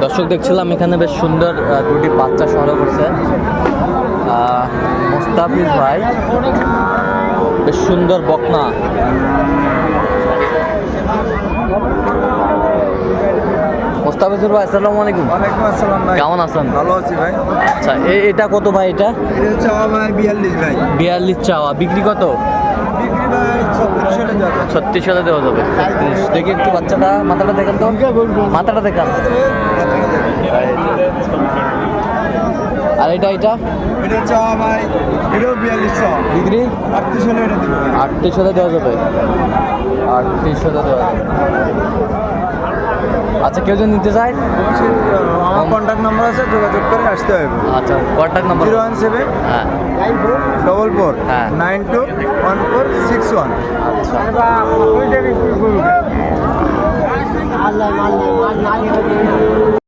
দর্শক দেখছিলাম এখানে বেশ সুন্দর দুটি বাচ্চা সংগ্রহ করছে মোস্তাফিজ ভাই, বেশ সুন্দর বকনা। মোস্তাফিজুর ভাই আসসালামু আলাইকুম। ওয়ালাইকুম আসসালাম ভাই। কেমন আছেন? ভালো আছি ভাই। আচ্ছা এটা কত ভাই? এটা চাওয়া ভাই 42 ভাই। 42 চাওয়া, বিক্রি কত? বিক্রি ভাই 36 হলে যাবে। 36 সালে দেওয়া যাবে। 36 দেখি একটু বাচ্চাটা, মাথাটা দেখান তো, মাথাটা দেখান। আর এটা এটা চাওয়া ভাই, এটাও 42 চাওয়া। বিক্রি 38 হলে এটা দিব ভাই। 38 সালে দেওয়া যাবে। 38 সালে দেওয়া যাবে। আচ্ছা কেউ যদি নিতে চায়, আমার কন্ট্যাক্ট নাম্বার আছে, যোগাযোগ করে আসতে হবে। আচ্ছা কন্ট্যাক্ট নাম্বার 017 হ্যাঁ 44 হ্যাঁ 921461। আচ্ছা